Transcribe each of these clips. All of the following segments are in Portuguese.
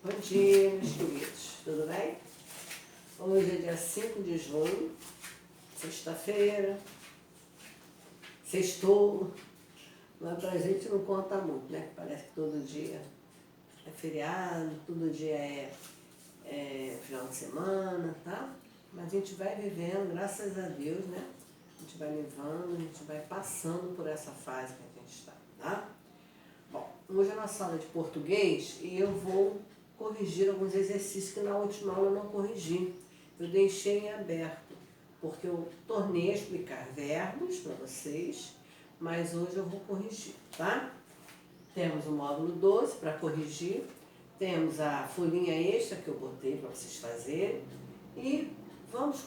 Bom dia, meus queridos, tudo bem? Hoje é dia 5 de junho, sexta-feira, sextou, mas pra gente não conta muito, né? Parece que todo dia é feriado, todo dia é final de semana, tá? Mas a gente vai vivendo, graças a Deus, né? A gente vai levando, a gente vai passando por essa fase que a gente está, tá? Bom, hoje é a nossa aula de português e eu vou corrigir alguns exercícios que na última aula eu não corrigi. Eu deixei em aberto, porque eu tornei a explicar verbos para vocês, mas hoje eu vou corrigir, tá? Temos o módulo 12 para corrigir, temos a folhinha extra que eu botei para vocês fazerem e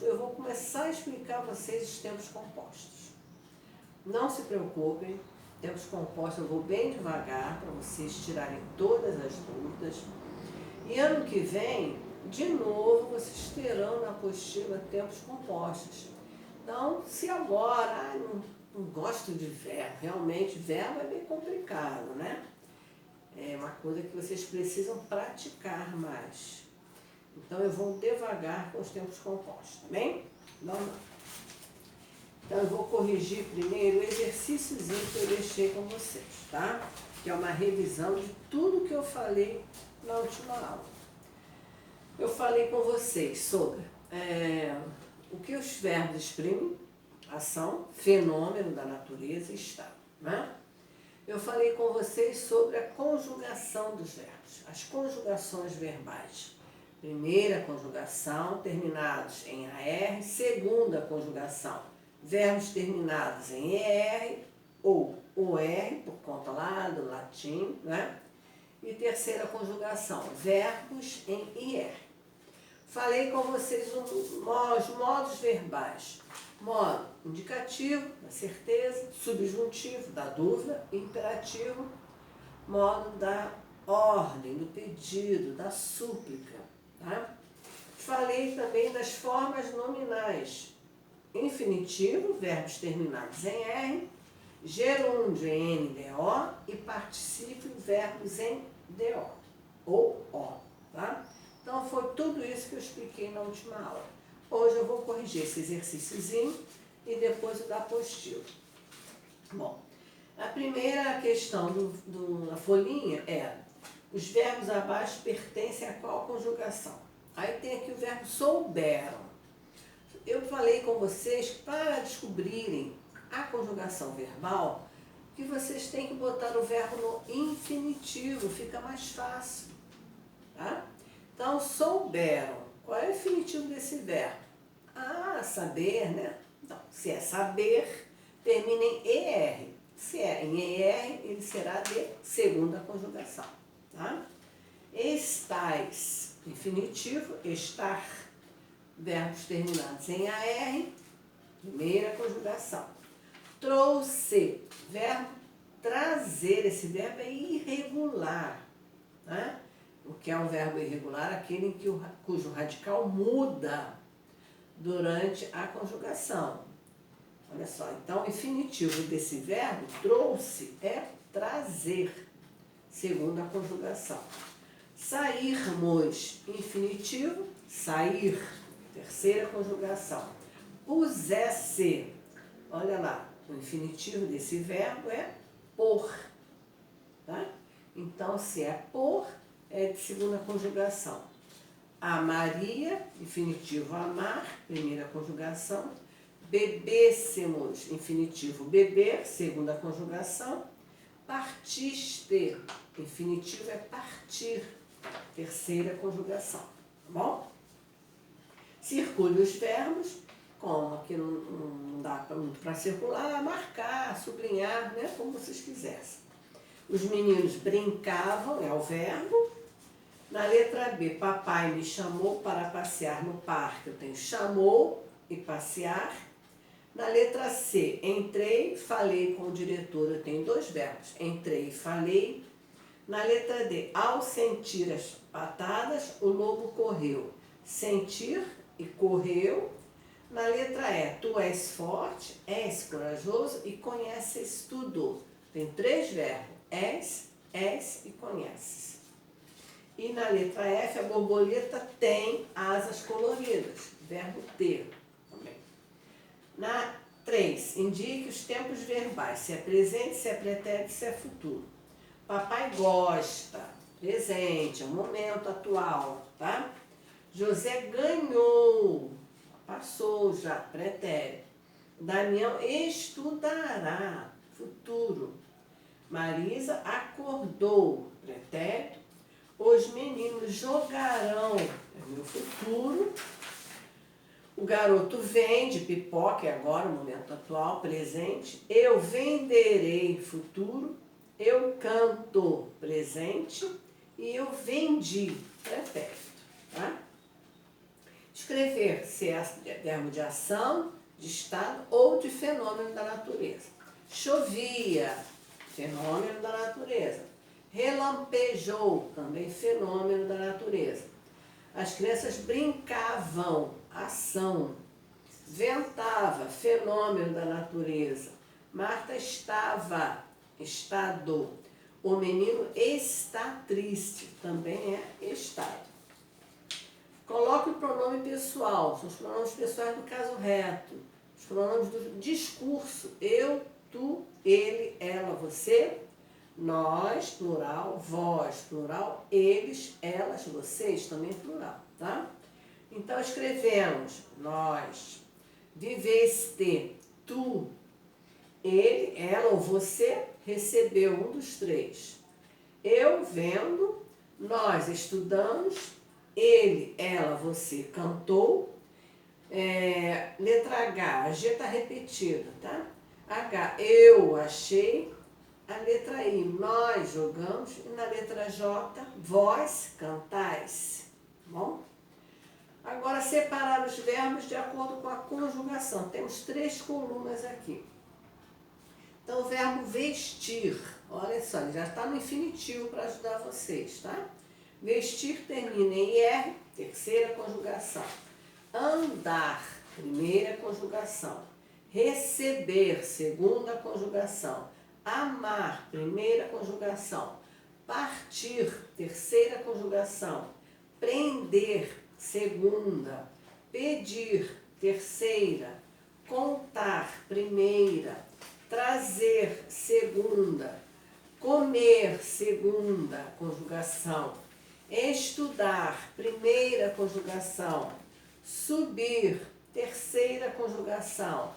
eu vou começar a explicar a vocês os tempos compostos. Não se preocupem, tempos compostos eu vou bem devagar para vocês tirarem todas as dúvidas. E ano que vem, de novo, vocês terão na apostila tempos compostos. Então, se agora não gosto de verbo, realmente verbo é bem complicado, né? É uma coisa que vocês precisam praticar mais. Então, eu vou devagar com os tempos compostos, tá bem? Vamos lá. Então, eu vou corrigir primeiro o exercíciozinho que eu deixei com vocês, tá? Que é uma revisão de tudo que eu falei na última aula. Eu falei com vocês sobre o que os verbos exprimem, ação, fenômeno da natureza e estado, né? Eu falei com vocês sobre a conjugação dos verbos, as conjugações verbais. Primeira conjugação, terminados em AR. Segunda conjugação, verbos terminados em ER ou OR, por conta lá do latim, né? E terceira conjugação, verbos em IR. Falei com vocês os modos verbais. Modo indicativo, da certeza, subjuntivo, da dúvida, imperativo, modo da ordem, do pedido, da súplica. Tá? Falei também das formas nominais. Infinitivo, verbos terminados em R, gerúndio em NDO e particípio, verbos em DO ou O. Tá? Então foi tudo isso que eu expliquei na última aula. Hoje eu vou corrigir esse exercíciozinho e depois o da apostila. Bom, a primeira questão da folhinha é: os verbos abaixo pertencem a qual conjugação? Aí tem aqui o verbo souberam. Eu falei com vocês que para descobrirem a conjugação verbal, que vocês têm que botar o verbo no infinitivo, fica mais fácil. Tá? Então, souberam. Qual é o infinitivo desse verbo? Ah, saber, né? Então, se é saber, termina em ER. Se é em ER, ele será de segunda conjugação. Tá? Estais, infinitivo, estar. Verbos terminados em AR, primeira conjugação. Trouxe, verbo trazer. Esse verbo é irregular. Né? O que é um verbo irregular? Aquele cujo radical muda durante a conjugação. Olha só, então o infinitivo desse verbo, trouxe, é trazer, segunda conjugação. Sairmos, infinitivo, sair, terceira conjugação. Pusesse, olha lá, o infinitivo desse verbo é por. Tá? Então, se é por, é de segunda conjugação. Amaria, infinitivo amar, primeira conjugação. Bebêssemos, infinitivo beber, segunda conjugação. Partiste, infinitivo é partir, terceira conjugação. Tá bom? Circule os verbos, como aqui não dá muito para circular, marcar, sublinhar, né, como vocês quisessem. Os meninos brincavam, é o verbo. Na letra B, papai me chamou para passear no parque. Eu tenho chamou e passear. Na letra C, entrei, falei com o diretor. Eu tenho dois verbos, entrei e falei. Na letra D, ao sentir as patadas, o lobo correu. Sentir e correu. Na letra E, tu és forte, és corajoso e conheces tudo. Tem três verbos, és e conheces. E na letra F, a borboleta tem asas coloridas, verbo ter também. Na 3, indique os tempos verbais, se é presente, se é pretérito, se é futuro. Papai gosta, presente, é o momento atual, tá? José ganhou, passou já, pretérito. Damião estudará, futuro. Marisa acordou, pretérito. Os meninos jogarão, é meu futuro. O garoto vende, pipoca, é agora o momento atual, presente. Eu venderei, futuro. Eu canto, presente. E eu vendi, pretérito, tá? Escrever, se é verbo de ação, de estado ou de fenômeno da natureza. Chovia, fenômeno da natureza. Relampejou, também fenômeno da natureza. As crianças brincavam, ação. Ventava, fenômeno da natureza. Marta estava, estado. O menino está triste, também é estado. Coloque o pronome pessoal, são os pronomes pessoais do caso reto. Os pronomes do discurso, eu, tu, ele, ela, você. Nós, plural, vós, plural, eles, elas, vocês, também plural, tá? Então, escrevemos, nós, viveste, tu, ele, ela ou você recebeu, um dos três. Eu vendo, nós estudamos, ele, ela, você cantou. Letra H, a G está repetida, tá? H, eu achei. A letra I, nós jogamos. E na letra J, vós cantais. Bom? Agora, separar os verbos de acordo com a conjugação. Temos 3 colunas aqui. Então, o verbo vestir. Olha só, ele já está no infinitivo para ajudar vocês, tá? Vestir termina em IR, terceira conjugação. Andar, primeira conjugação. Receber, segunda conjugação. Amar, primeira conjugação. Partir, terceira conjugação. Prender, segunda. Pedir, terceira. Contar, primeira. Trazer, segunda. Comer, segunda conjugação. Estudar, primeira conjugação. Subir, terceira conjugação.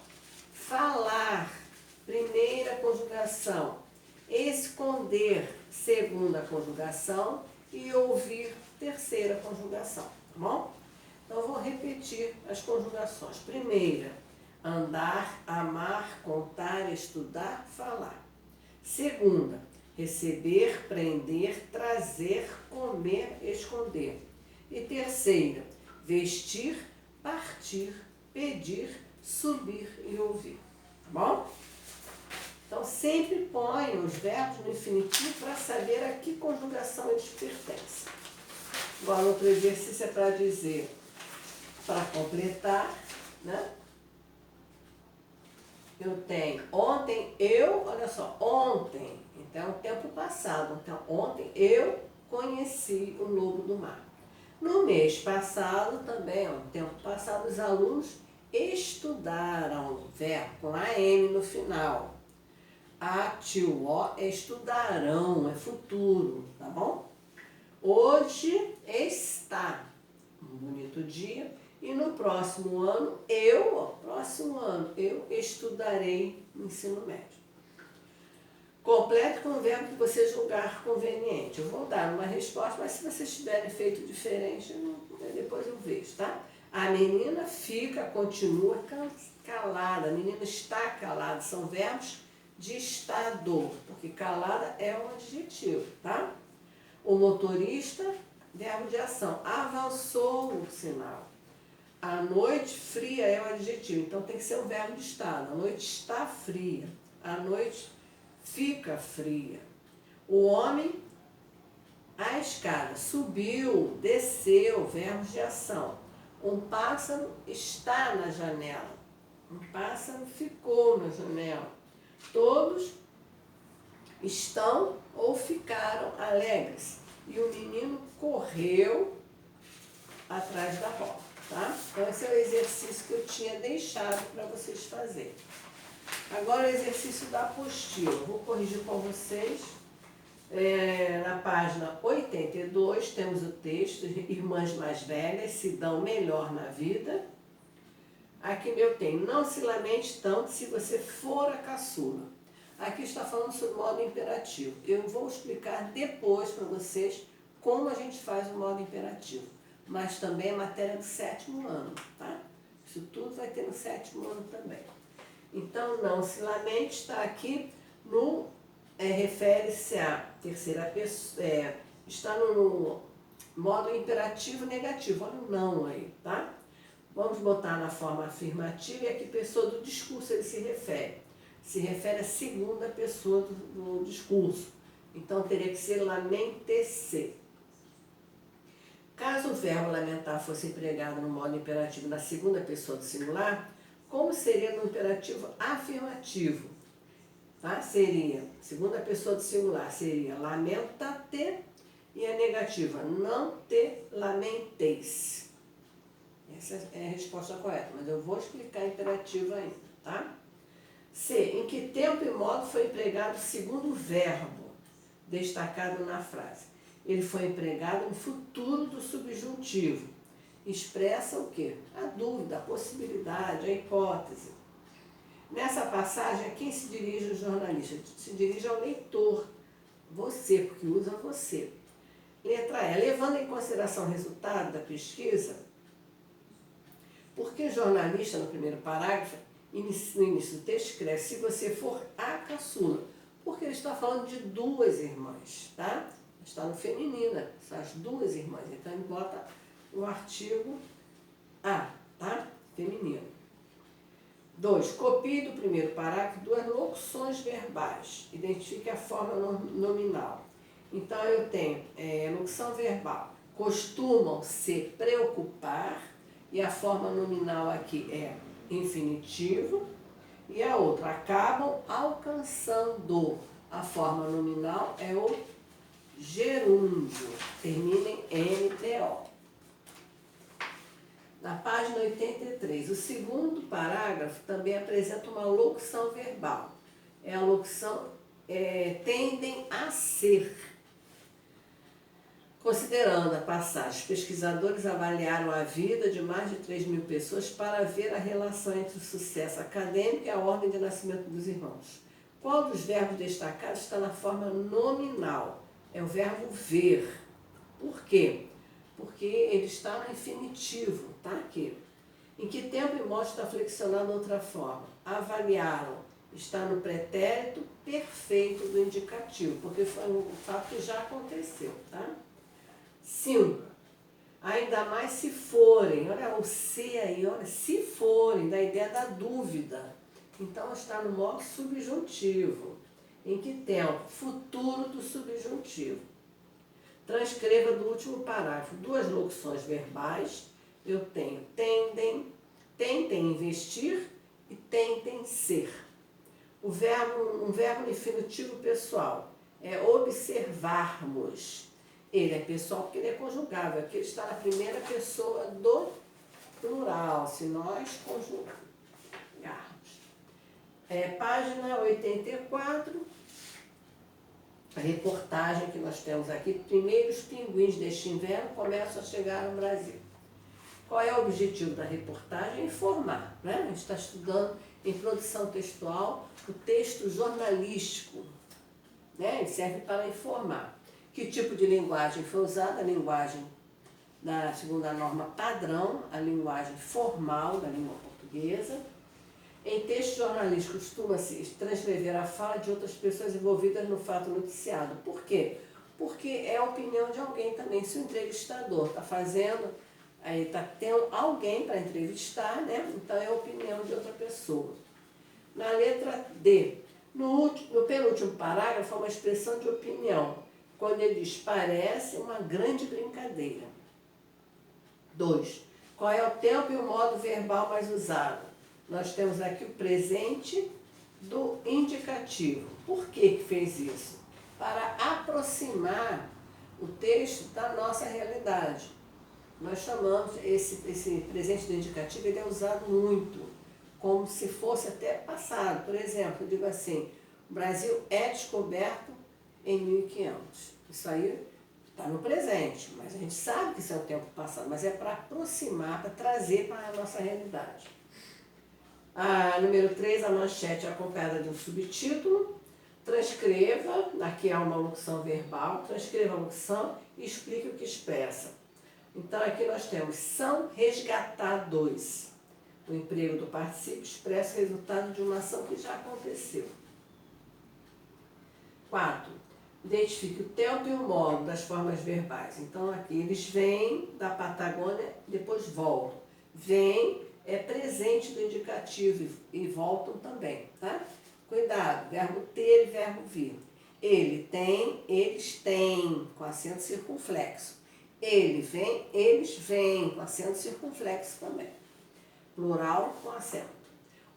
Falar, primeira conjugação. Esconder, segunda conjugação. E ouvir, terceira conjugação. Tá bom? Então, eu vou repetir as conjugações. Primeira, andar, amar, contar, estudar, falar. Segunda, receber, prender, trazer, comer, esconder. E terceira, vestir, partir, pedir, subir e ouvir. Tá bom? Então, sempre põe os verbos no infinitivo para saber a que conjugação eles pertencem. Agora, outro exercício é para dizer, para completar, né? Eu tenho, ontem eu, olha só, ontem, então tempo passado, então ontem eu conheci o lobo do mar. No mês passado também, no tempo passado, os alunos estudaram, verbo com AM no final. A-T-U-O é estudarão, é futuro, tá bom? Hoje está, um bonito dia, e no próximo ano, eu estudarei no ensino médio. Complete com o verbo que você julgar conveniente. Eu vou dar uma resposta, mas se vocês tiverem feito diferente, depois eu vejo, tá? A menina fica, continua calada. A menina está calada. São verbos de estado, porque calada é um adjetivo, tá? O motorista, verbo de ação. Avançou o sinal. A noite fria é o adjetivo, então tem que ser o verbo de estado. A noite está fria. A noite fica fria. O homem, a escada. Subiu, desceu, verbos de ação. Um pássaro está na janela. Um pássaro ficou na janela. Todos estão ou ficaram alegres. E o menino correu correu atrás da bola, tá? Então, esse é o exercício que eu tinha deixado para vocês fazerem. Agora, o exercício da apostila. Vou corrigir com vocês. Na página 82, temos o texto, Irmãs Mais Velhas se dão melhor na vida. Aqui eu tenho, não se lamente tanto se você for a caçula. Aqui está falando sobre o modo imperativo. Eu vou explicar depois para vocês como a gente faz o modo imperativo. Mas também é matéria do 7º ano, tá? Isso tudo vai ter no 7º ano também. Então, não se lamente, está aqui no... refere-se à terceira pessoa, está no modo imperativo negativo. Olha o não aí, tá? Vamos botar na forma afirmativa e a que pessoa do discurso ele se refere. Se refere à segunda pessoa do discurso. Então, teria que ser lamente-se. Caso o verbo lamentar fosse empregado no modo imperativo na segunda pessoa do singular, como seria no imperativo afirmativo? Tá? Seria, segunda pessoa do singular, seria lamenta-te, e a negativa, não te lamenteis. Essa é a resposta correta, mas eu vou explicar imperativo ainda, tá? C. Em que tempo e modo foi empregado o segundo verbo destacado na frase? Ele foi empregado no futuro do subjuntivo. Expressa o quê? A dúvida, a possibilidade, a hipótese. Nessa passagem, a quem se dirige o jornalista? Se dirige ao leitor, você, porque usa você. Letra E. Levando em consideração o resultado da pesquisa, porque o jornalista, no primeiro parágrafo, no início do texto, escreve se você for a caçula, porque ele está falando de duas irmãs, tá? Está no feminino, são as duas irmãs, então ele bota o artigo a, tá? Feminino. 2. Copie do primeiro parágrafo duas locuções verbais. Identifique a forma nominal. Então, eu tenho locução verbal. Costumam se preocupar, e a forma nominal aqui é infinitivo. E a outra, acabam alcançando. A forma nominal é o gerúndio. Termina em NTO. Na página 83, o segundo parágrafo também apresenta uma locução verbal. É a locução tendem a ser. Considerando a passagem, os pesquisadores avaliaram a vida de mais de 3.000 pessoas para ver a relação entre o sucesso acadêmico e a ordem de nascimento dos irmãos. Qual dos verbos destacados está na forma nominal? É o verbo ver. Por quê? Porque ele está no infinitivo, tá aqui. Em que tempo e modo está flexionado de outra forma? Avaliaram, está no pretérito perfeito do indicativo, porque foi um fato que já aconteceu, tá? 5. Ainda mais se forem, olha o se aí, olha, se forem, da ideia da dúvida. Então está no modo subjuntivo. Em que tempo? Futuro do subjuntivo. Transcreva do último parágrafo duas locuções verbais. Eu tenho tentem investir e tentem ser. Um verbo infinitivo pessoal é observarmos. Ele é pessoal porque ele é conjugável. Aqui ele está na primeira pessoa do plural, se nós conjugarmos. Página 84. A reportagem que nós temos aqui, primeiros pinguins deste inverno começam a chegar no Brasil. Qual é o objetivo da reportagem? Informar, né? A gente está estudando em produção textual o texto jornalístico, né? Ele serve para informar. Que tipo de linguagem foi usada? A linguagem segundo a norma padrão, a linguagem formal da língua portuguesa. Em texto jornalístico costuma-se transcrever a fala de outras pessoas envolvidas no fato noticiado. Por quê? Porque é a opinião de alguém também. Se o entrevistador está fazendo, aí está tendo alguém para entrevistar, né? Então é a opinião de outra pessoa. Na letra D, no penúltimo parágrafo, é uma expressão de opinião, quando ele diz, parece uma grande brincadeira. 2. Qual é o tempo e o modo verbal mais usado? Nós temos aqui o presente do indicativo. Por que fez isso? Para aproximar o texto da nossa realidade. Nós chamamos esse presente do indicativo, ele é usado muito, como se fosse até passado. Por exemplo, eu digo assim, o Brasil é descoberto em 1500. Isso aí está no presente, mas a gente sabe que isso é o tempo passado, mas é para aproximar, para trazer para a nossa realidade. A número 3, a manchete é acompanhada de um subtítulo. Transcreva, aqui há uma locução verbal, transcreva a locução e explique o que expressa. Então aqui nós temos, são resgatados. O emprego do particípio expressa o resultado de uma ação que já aconteceu. 4. Identifique o tempo e o modo das formas verbais. Então aqui eles vêm da Patagônia, depois voltam. Vêm é presente do indicativo e voltam também, tá? Cuidado, verbo ter e verbo vir. Ele tem, eles têm, com acento circunflexo. Ele vem, eles vêm, com acento circunflexo também. Plural com acento.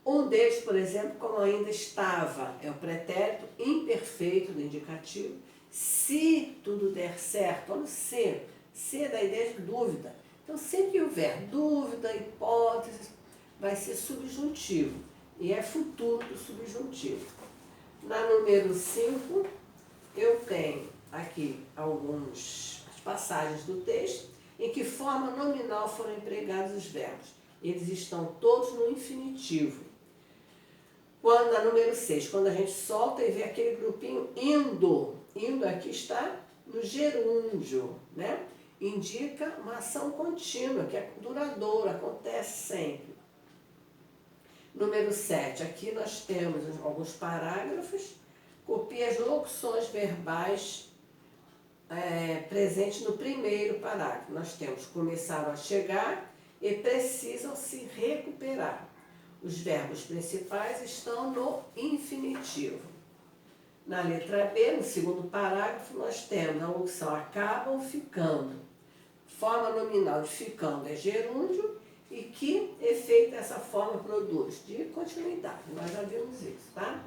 Um deles, por exemplo, como ainda estava, é o pretérito imperfeito do indicativo. Se tudo der certo, olha o se. Se dá a ideia de dúvida. Então, sempre que houver dúvida, hipótese, vai ser subjuntivo. E é futuro do subjuntivo. Na número 5, eu tenho aqui algumas passagens do texto em que forma nominal foram empregados os verbos. Eles estão todos no infinitivo. Quando, na número 6, quando a gente solta e vê aquele grupinho indo. Indo aqui está no gerúndio, né? Indica uma ação contínua, que é duradoura, acontece sempre. Número 7, aqui nós temos alguns parágrafos, copia as locuções verbais presentes no primeiro parágrafo. Nós temos começaram a chegar e precisam se recuperar. Os verbos principais estão no infinitivo. Na letra B, no segundo parágrafo, nós temos a locução acabam ficando. Forma nominal de ficando é gerúndio. E que efeito essa forma produz? De continuidade, nós já vimos isso, tá?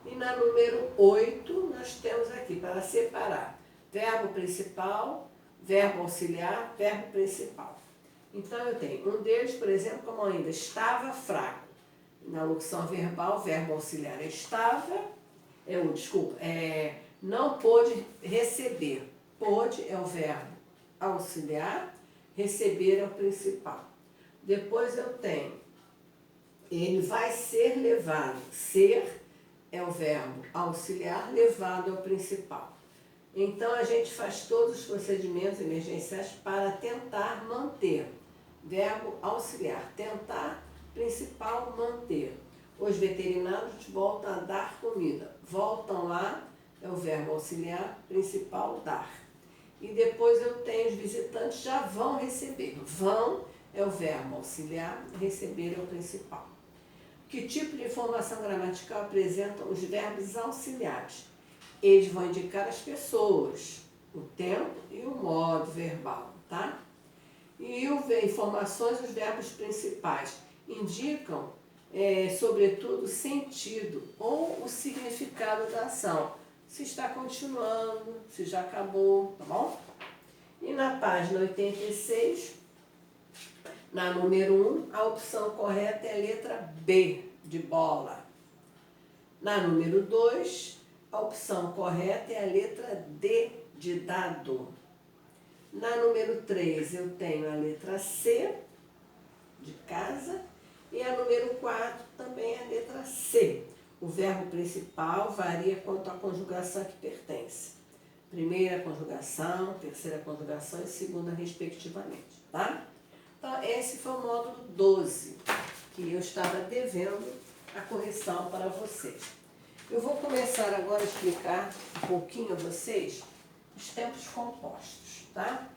E na número 8, nós temos aqui, para separar, verbo principal, verbo auxiliar, verbo principal. Então, eu tenho um deles, por exemplo, como ainda estava fraco. Na locução verbal, verbo auxiliar é estava, não pôde receber. Pôde é o verbo auxiliar, receber é o principal. Depois eu tenho, ele vai ser levado. Ser é o verbo auxiliar, levado é o principal. Então, a gente faz todos os procedimentos emergenciais para tentar manter. Verbo auxiliar, tentar, principal, manter. Os veterinários voltam a dar comida. Voltam lá, é o verbo auxiliar, principal, dar. E depois eu tenho os visitantes já vão receber. Vão é o verbo auxiliar, receber é o principal. Que tipo de informação gramatical apresentam os verbos auxiliares? Eles vão indicar as pessoas, o tempo e o modo verbal, tá? E informações, os verbos principais indicam, sobretudo, o sentido ou o significado da ação. Se está continuando, se já acabou, tá bom? E na página 86, na número 1, a opção correta é a letra B, de bola. Na número 2, a opção correta é a letra D, de dado. Na número 3, eu tenho a letra C, de casa. E a número 4 também é a letra C. O verbo principal varia quanto à conjugação que pertence. Primeira conjugação, terceira conjugação e segunda, respectivamente, tá? Então, esse foi o módulo 12, que eu estava devendo a correção para vocês. Eu vou começar agora a explicar um pouquinho a vocês os tempos compostos, tá?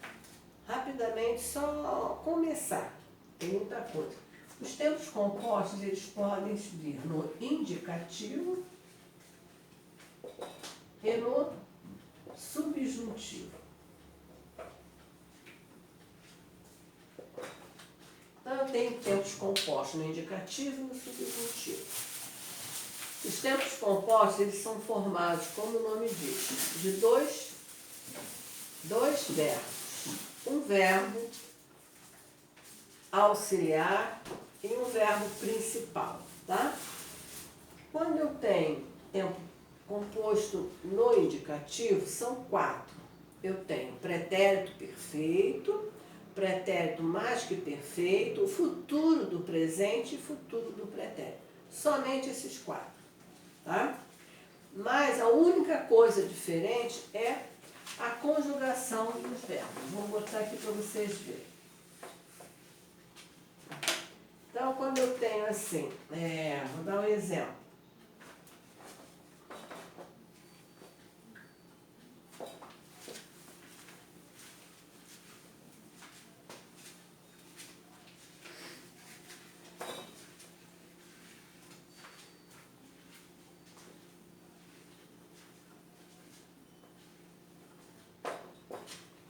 Rapidamente, só começar, tem muita coisa. Os tempos compostos, eles podem vir no indicativo e no subjuntivo. Então, eu tenho tempos compostos no indicativo e no subjuntivo. Os tempos compostos, eles são formados, como o nome diz, de dois dois verbos. Um verbo auxiliar e um verbo principal, tá? Quando eu tenho tempo composto no indicativo, são 4. Eu tenho pretérito perfeito, pretérito mais que perfeito, o futuro do presente e futuro do pretérito. Somente esses 4, tá? Mas a única coisa diferente é a conjugação dos verbos. Vou botar aqui para vocês verem. Então, quando eu tenho assim, vou dar um exemplo.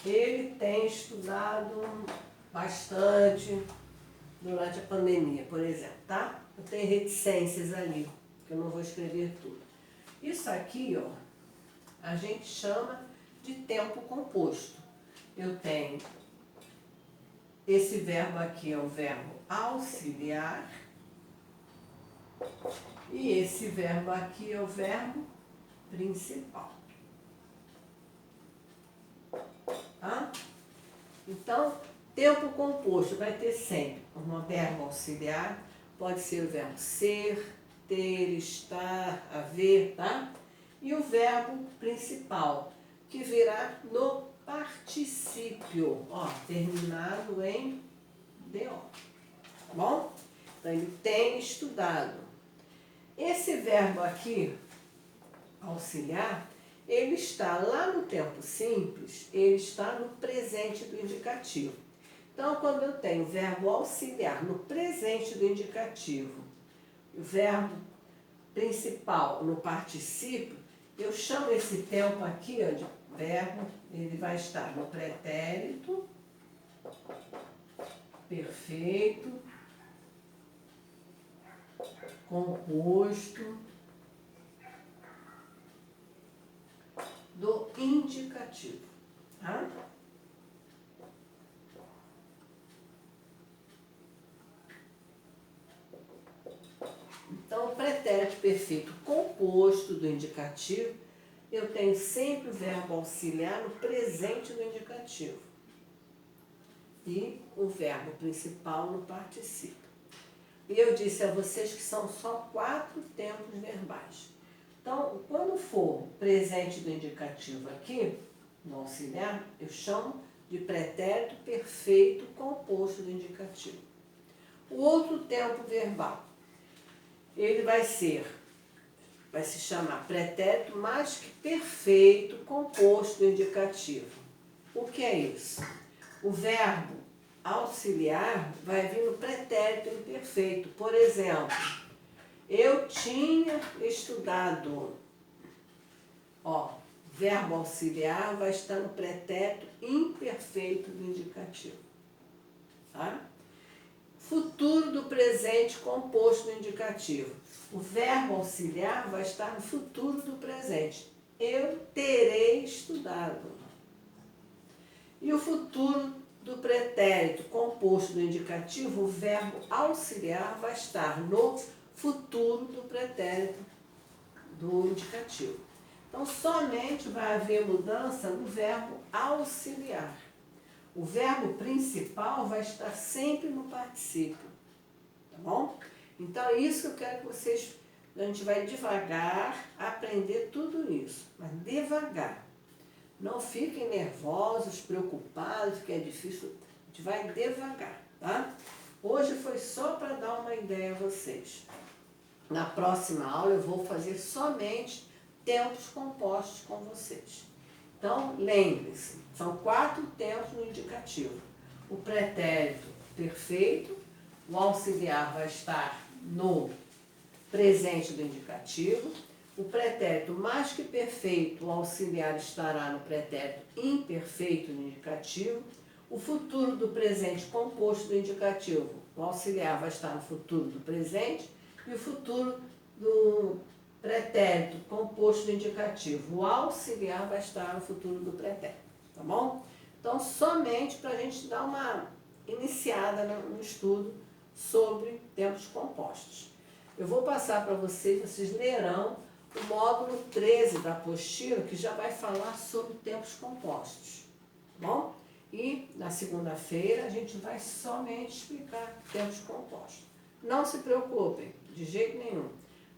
Ele tem estudado bastante durante a pandemia, por exemplo, tá? Eu tenho reticências ali, que eu não vou escrever tudo. Isso aqui, ó, a gente chama de tempo composto. Eu tenho esse verbo aqui, é o verbo auxiliar, e esse verbo aqui é o verbo principal. Tá? Então, tempo composto vai ter sempre um verbo auxiliar, pode ser o verbo ser, ter, estar, haver, tá? E o verbo principal, que virá no particípio, ó, terminado em DO. Tá bom? Então, ele tem estudado. Esse verbo aqui, auxiliar, ele está lá no tempo simples, ele está no presente do indicativo. Então, quando eu tenho o verbo auxiliar no presente do indicativo, o verbo principal no particípio, eu chamo esse tempo aqui, ó, de verbo, ele vai estar no pretérito perfeito, composto do indicativo, tá? Então, o pretérito perfeito composto do indicativo, eu tenho sempre o verbo auxiliar no presente do indicativo e o verbo principal no particípio. E eu disse a vocês que são só 4 tempos verbais. Então, quando for presente do indicativo aqui, no auxiliar, eu chamo de pretérito perfeito composto do indicativo. O outro tempo verbal, ele vai se chamar pretérito mais que perfeito composto do indicativo. O que é isso? O verbo auxiliar vai vir no pretérito imperfeito. Por exemplo, eu tinha estudado. Ó, verbo auxiliar vai estar no pretérito imperfeito do indicativo. Tá? Futuro do presente composto do indicativo. O verbo auxiliar vai estar no futuro do presente. Eu terei estudado. E o futuro do pretérito composto do indicativo, o verbo auxiliar vai estar no futuro do pretérito do indicativo. Então, somente vai haver mudança no verbo auxiliar. O verbo principal vai estar sempre no particípio, tá bom? Então, é isso que eu quero que vocês... A gente vai devagar aprender tudo isso, mas devagar. Não fiquem nervosos, preocupados, que é difícil. A gente vai devagar, tá? Hoje foi só para dar uma ideia a vocês. Na próxima aula eu vou fazer somente tempos compostos com vocês. Então, lembre-se, são 4 tempos no indicativo. O pretérito perfeito, o auxiliar vai estar no presente do indicativo. O pretérito mais que perfeito, o auxiliar estará no pretérito imperfeito no indicativo. O futuro do presente composto do indicativo, o auxiliar vai estar no futuro do presente. E o futuro do pretérito composto do indicativo, o auxiliar vai estar no futuro do pretérito. tá bom? Então, somente para a gente dar uma iniciada no estudo sobre tempos compostos. Eu vou passar para vocês lerão o módulo 13 da apostila, que já vai falar sobre tempos compostos, tá bom? E na segunda-feira a gente vai somente explicar tempos compostos. Não se preocupem, de jeito nenhum.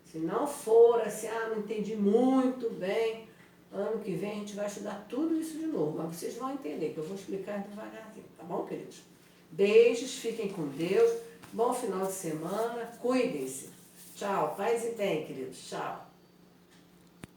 Se não for assim, não entendi muito bem, ano que vem a gente vai estudar tudo isso de novo, mas vocês vão entender, que eu vou explicar devagarzinho, tá bom, queridos? Beijos, fiquem com Deus, bom final de semana, cuidem-se. Tchau, paz e bem, queridos, tchau.